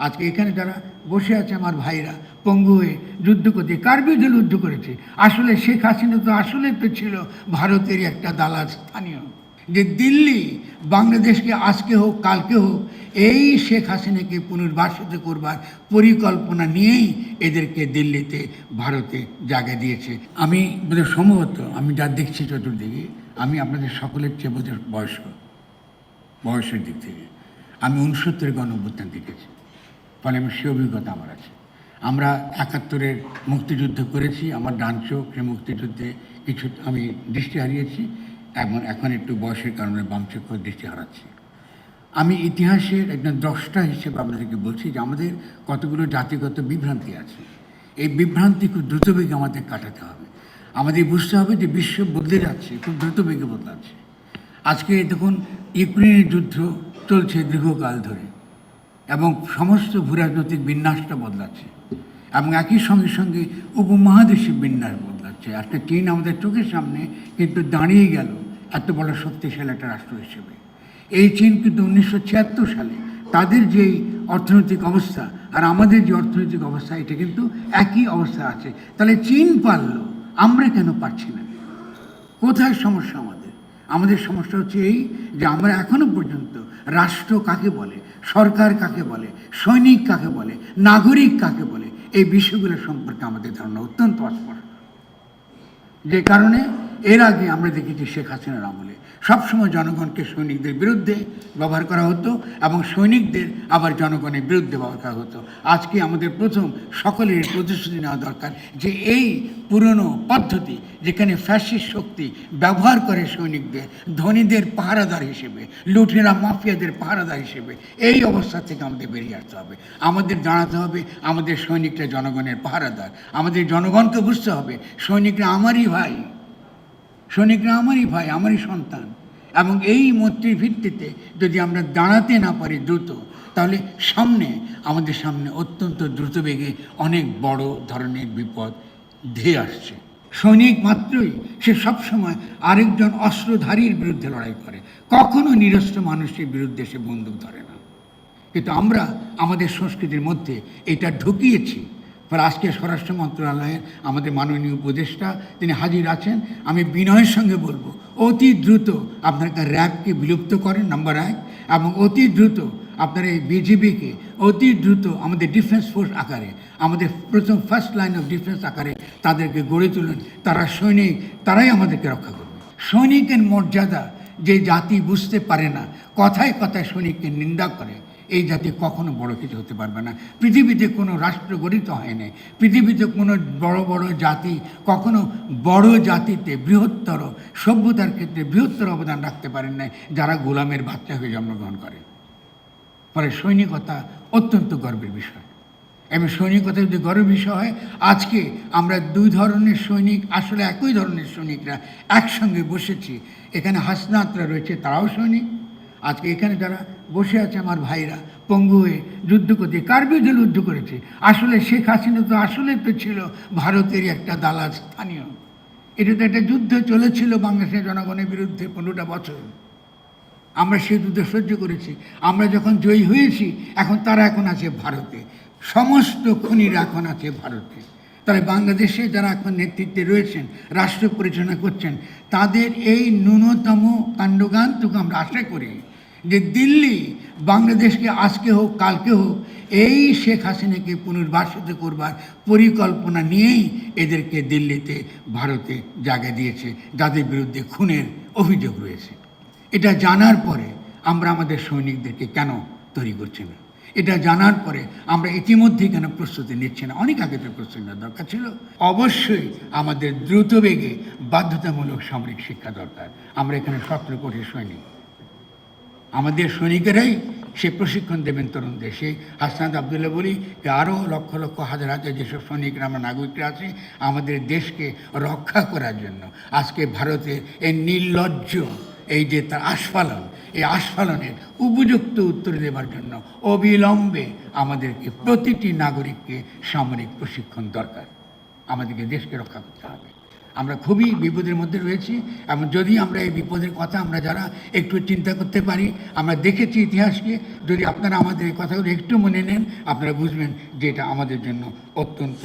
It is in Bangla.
আজকে এখানে যারা বসে আছে আমার ভাইরা পঙ্গু হয়ে যুদ্ধ করছে, কার বিরুদ্ধে যুদ্ধ করেছে? আসলে শেখ হাসিনা তো আসলে তো ছিল ভারতেরই একটা দালাল স্থানীয়, যে দিল্লি বাংলাদেশকে আজকে হোক কালকে হোক এই শেখ হাসিনাকে পুনর্বাসিত করবার পরিকল্পনা নিয়েই এদেরকে দিল্লিতে ভারতে জায়গা দিয়েছে। আমি বোধহয় সম্ভবত আমি যা দেখছি চতুর্দিকে, আমি আপনাদের সকলের চেয়ে বোধহয় বয়সের দিক থেকে আমি 69-এর গণঅভ্যুত্থান দেখেছি, ফলে আমি সে অভিজ্ঞতা আমার আছে। আমরা 71-এর মুক্তিযুদ্ধ করেছি, আমার ডান চোখ সে মুক্তিযুদ্ধে কিছু আমি দৃষ্টি হারিয়েছি, এখন একটু বয়সের কারণে বাম চোখ দৃষ্টি হারাচ্ছি। আমি ইতিহাসের একজন দ্রষ্টা হিসেবে আপনাদেরকে বলছি যে আমাদের কতগুলো জাতিগত বিভ্রান্তি আছে। এই বিভ্রান্তি খুব দ্রুতবেগে আমাদের কাটাতে হবে। আমাদের বুঝতে হবে যে বিশ্ব বদলে যাচ্ছে, খুব দ্রুতবেগে বদলাচ্ছে। আজকে দেখুন, ইউক্রেনের যুদ্ধ চলছে দীর্ঘকাল ধরে এবং সমস্ত ভূরাজনৈতিক বিন্যাসটা বদলাচ্ছে এবং একই সঙ্গে সঙ্গে উপমহাদেশের বিন্যাস বদলাচ্ছে। আজকে চীন আমাদের চোখের সামনে কিন্তু দাঁড়িয়ে গেল এত বড় শক্তিশালী একটা রাষ্ট্র হিসেবে। এই চীন কিন্তু 1976 সালে তাদের যেই অর্থনৈতিক অবস্থা আর আমাদের যে অর্থনৈতিক অবস্থা, এটা কিন্তু একই অবস্থা আছে। তাহলে চীন পারল, আমরা কেন পারছি না? কোথায় সমস্যা আমাদের? আমাদের সমস্যা হচ্ছে এই যে আমরা এখনো পর্যন্ত রাষ্ট্র কাকে বলে, সরকার কাকে বলে, সৈনিক কাকে বলে, নাগরিক কাকে বলে, এই বিষয়গুলো সম্পর্কে আমাদের ধারণা অত্যন্ত অস্পষ্ট। যে কারণে এর আগে আমরা দেখেছি শেখ হাসিনার আমলে সবসময় জনগণকে সৈনিকদের বিরুদ্ধে ব্যবহার করা হতো এবং সৈনিকদের আবার জনগণের বিরুদ্ধে ব্যবহার করা হতো। আজকে আমাদের প্রথম সকলের প্রতিশ্রুতি নেওয়া দরকার যে এই পুরনো পদ্ধতি, যেখানে ফ্যাসিস্ট শক্তি ব্যবহার করে সৈনিকদের ধনীদের পাহারাদার হিসেবে, লুটেরা মাফিয়াদের পাহারাদার হিসেবে, এই অবস্থা থেকে আমাদের বেরিয়ে আসতে হবে। আমাদের জানাতে হবে আমাদের সৈনিকরা জনগণের পাহারাদার। আমাদের জনগণকে বুঝতে হবে সৈনিকরা আমারই ভাই, সৈনিকরা আমারই ভাই, আমারই সন্তান। এবং এই মৈত্রীর ভিত্তিতে যদি আমরা দাঁড়াতে না পারি দ্রুত, তাহলে আমাদের সামনে অত্যন্ত দ্রুতবেগে অনেক বড় ধরনের বিপদ ধেয়ে আসছে। সৈনিক মাত্রই সে সবসময় আরেকজন অস্ত্রধারীর বিরুদ্ধে লড়াই করে, কখনো নিরস্ত্র মানুষের বিরুদ্ধে সে বন্দুক ধরে না। কিন্তু আমরা আমাদের সংস্কৃতির মধ্যে এটা ঢুকিয়েছি। ফলে আজকে স্বরাষ্ট্র মন্ত্রণালয়ের আমাদের মাননীয় উপদেষ্টা তিনি হাজির আছেন। আমি বিনয়ের সঙ্গে বলবো, অতি দ্রুত আপনারা র্যাবকে বিলুপ্ত করেন, নাম্বার 1, এবং অতি দ্রুত আপনারা এই বিজিবিকে অতি দ্রুত আমাদের ডিফেন্স ফোর্স আকারে, আমাদের প্রথম ফার্স্ট লাইন অফ ডিফেন্স আকারে তাদেরকে গড়ে তুলুন। তারা সৈনিক, তারাই আমাদেরকে রক্ষা করবে। সৈনিকের মর্যাদা যে জাতি বুঝতে পারে না, কথায় কথায় সৈনিককে নিন্দা করে, এই জাতি কখনো বড় কিছু হতে পারবে না। পৃথিবীতে কোনো রাষ্ট্র গঠিত হয় নাই, পৃথিবীতে কোনো বড় বড় জাতি কখনো বড় জাতিতে বৃহত্তর সভ্যতার ক্ষেত্রে বৃহত্তর অবদান রাখতে পারেন নাই যারা গোলামের বাচ্চা হয়ে জন্মগ্রহণ করে। ফলে সৈনিকতা অত্যন্ত গর্বের বিষয়। এবং সৈনিকতা যদি গর্বের বিষয় হয়, আজকে আমরা দুই ধরনের সৈনিক, আসলে একই ধরনের সৈনিকরা একসঙ্গে বসেছি। এখানে হাসনাতরা রয়েছে, তারাও সৈনিক। আজকে এখানে যারা বসে আছে আমার ভাইরা পঙ্গু হয়ে যুদ্ধ করছে, কার বিরুদ্ধে যুদ্ধ করেছে? আসলে শেখ হাসিনা তো আসলে তো ছিল ভারতেরই একটা দালাল স্থানীয়। এটা তো একটা যুদ্ধ চলেছিল বাংলাদেশের জনগণের বিরুদ্ধে 15টা বছর। আমরা সেই যুদ্ধ সহ্য করেছি। আমরা যখন জয়ী হয়েছি, তারা এখন আছে ভারতে, সমস্ত খুনিরা এখন আছে ভারতে। তারা বাংলাদেশে যারা এখন নেতৃত্বে রয়েছেন, রাষ্ট্র পরিচালনা করছেন, তাদের এই ন্যূনতম কাণ্ডজ্ঞানটুকু আমরা আশা করি যে দিল্লি বাংলাদেশকে আজকে হোক কালকে হোক এই শেখ হাসিনাকে পুনর্বাসিত করবার পরিকল্পনা নিয়েই এদেরকে দিল্লিতে ভারতে জায়গা দিয়েছে, যাদের বিরুদ্ধে খুনের অভিযোগ রয়েছে। এটা জানার পরে আমরা আমাদের সৈনিকদেরকে কেন তৈরি করছি না? এটা জানার পরে আমরা ইতিমধ্যেই কেন প্রস্তুতি নিচ্ছি না? অনেক আগে তো প্রস্তুতি নেওয়ার দরকার ছিল। অবশ্যই আমাদের দ্রুতবেগে বাধ্যতামূলক সামরিক শিক্ষা দরকার। আমরা এখানে 17 কোটি সৈনিক, আমাদের সৈনিকেরাই সে প্রশিক্ষণ দেবেন তরুণদের। সেই হাসনাত আবদুল্লাহ বলি যে আরও লক্ষ লক্ষ হাজার হাজার যেসব সৈনিকরা আমরা নাগরিকরা আছি আমাদের দেশকে রক্ষা করার জন্য, আজকে ভারতের এই নির্লজ্জ এই যে তার আস্ফালন, এই আস্ফালনের উপযুক্ত উত্তর দেওয়ার জন্য অবিলম্বে আমাদেরকে প্রতিটি নাগরিককে সামরিক প্রশিক্ষণ দরকার। আমাদেরকে দেশকে রক্ষা করতে হবে। আমরা খুবই বিপদের মধ্যে রয়েছি। এবং যদি আমরা এই বিপদের কথা আমরা যারা একটু চিন্তা করতে পারি, আমরা দেখেছি ইতিহাসকে, যদি আপনারা আমাদের এই কথাগুলো একটু মনে নেন, আপনারা বুঝবেন যে এটা আমাদের জন্য অত্যন্ত